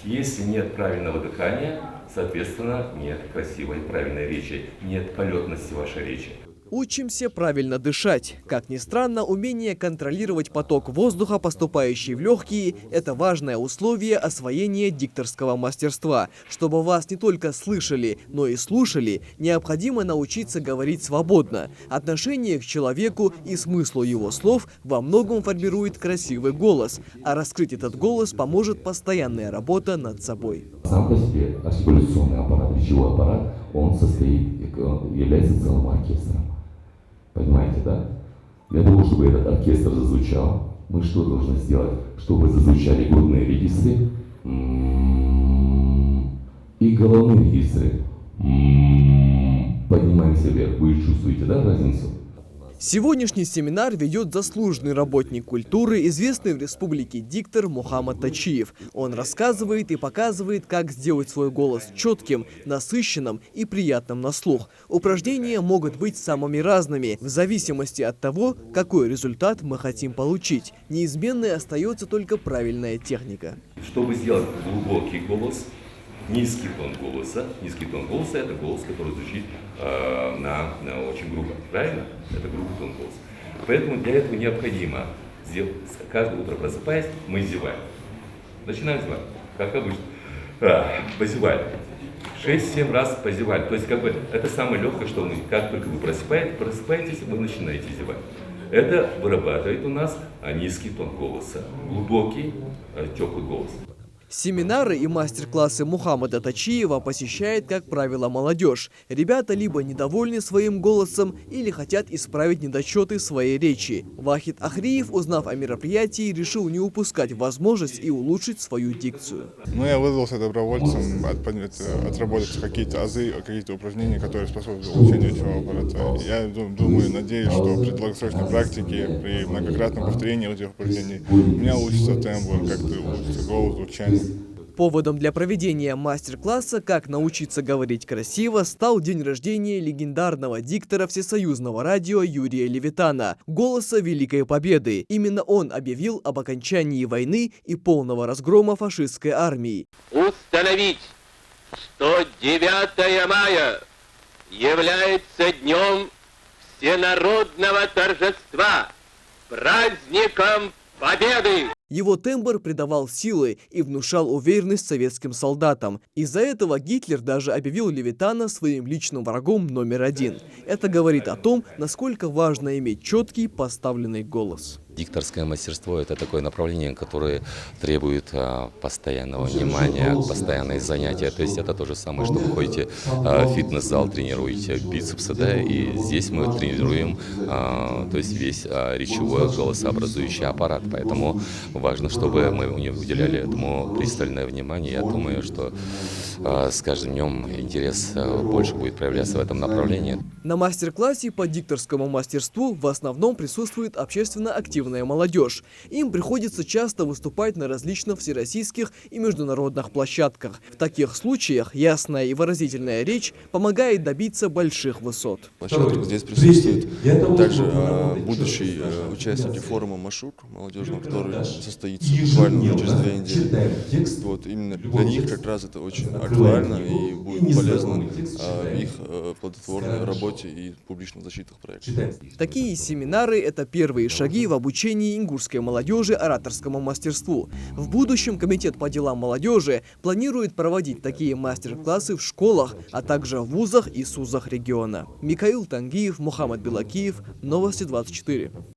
Если нет правильного дыхания, соответственно, нет красивой правильной речи, нет полетности вашей речи. Учимся правильно дышать. Как ни странно, умение контролировать поток воздуха, поступающий в легкие, это важное условие освоения дикторского мастерства. Чтобы вас не только слышали, но и слушали, необходимо научиться говорить свободно. Отношение к человеку и смыслу его слов во многом формирует красивый голос, а раскрыть этот голос поможет постоянная работа над собой. Сам по себе артикуляционный аппарат, речевой аппарат, он является целым оркестром. Понимаете, да? Для того, чтобы этот оркестр зазвучал, мы что должны сделать? Чтобы зазвучали грудные регистры и головные регистры. Поднимаемся вверх. Вы чувствуете, да, разницу? Сегодняшний семинар ведет заслуженный работник культуры, известный в республике диктор Мухаммад Тачиев. Он рассказывает и показывает, как сделать свой голос четким, насыщенным и приятным на слух. Упражнения могут быть самыми разными, в зависимости от того, какой результат мы хотим получить. Неизменной остается только правильная техника. Чтобы сделать глубокий голос, низкий тон голоса это голос, который звучит очень грубо, правильно? Это грубый тон голоса. Поэтому для этого необходимо сделать, каждое утро просыпаясь, мы зеваем. Начинаем зевать, как обычно. Позевали. 6-7 раз позевали. То есть это самое легкое, что как только вы просыпаетесь, вы начинаете зевать. Это вырабатывает у нас низкий тон голоса, глубокий, теплый голос. Семинары и мастер-классы Мухаммада Тачиева посещает, как правило, молодежь. Ребята либо недовольны своим голосом, или хотят исправить недочеты своей речи. Вахид Ахриев, узнав о мероприятии, решил не упускать возможность и улучшить свою дикцию. Я вызвался добровольцем отработать какие-то азы, какие-то упражнения, которые способствуют улучшению речевого аппарата. Я надеюсь, что при долгосрочной практике, при многократном повторении этих упражнений, у меня улучшится тембр, как-то улучшится голос, звучание. Поводом для проведения мастер-класса «Как научиться говорить красиво» стал день рождения легендарного диктора Всесоюзного радио Юрия Левитана, голоса Великой Победы. Именно он объявил об окончании войны и полного разгрома фашистской армии. Установить, что 9 мая является днем всенародного торжества, праздником Победы! Его тембр придавал силы и внушал уверенность советским солдатам. Из-за этого Гитлер даже объявил Левитана своим личным врагом номер 1. Это говорит о том, насколько важно иметь четкий поставленный голос. Дикторское мастерство – это такое направление, которое требует постоянного внимания, постоянные занятия. То есть это то же самое, что вы ходите в фитнес-зал, тренируете бицепсы, да, и здесь мы тренируем то есть весь речевой голосообразующий аппарат. Поэтому важно, чтобы мы уделяли этому пристальное внимание. Я думаю, что с каждым днем интерес больше будет проявляться в этом направлении. На мастер-классе по дикторскому мастерству в основном присутствует общественно активная молодежь. Им приходится часто выступать на различных всероссийских и международных площадках. В таких случаях ясная и выразительная речь помогает добиться больших высот. Площадка здесь присутствует также будущий участники форума «Машук» молодежного, который состоится буквально через 2 недели. Именно для них как раз это очень актуально и будет полезно в их плодотворной работе и публичных защитных проектах. Такие семинары – это первые шаги в обучении ингушской молодежи ораторскому мастерству. В будущем Комитет по делам молодежи планирует проводить такие мастер-классы в школах, а также в вузах и СУЗах региона. Микаил Тангиев, Мухаммад Белакиев, Новости 24.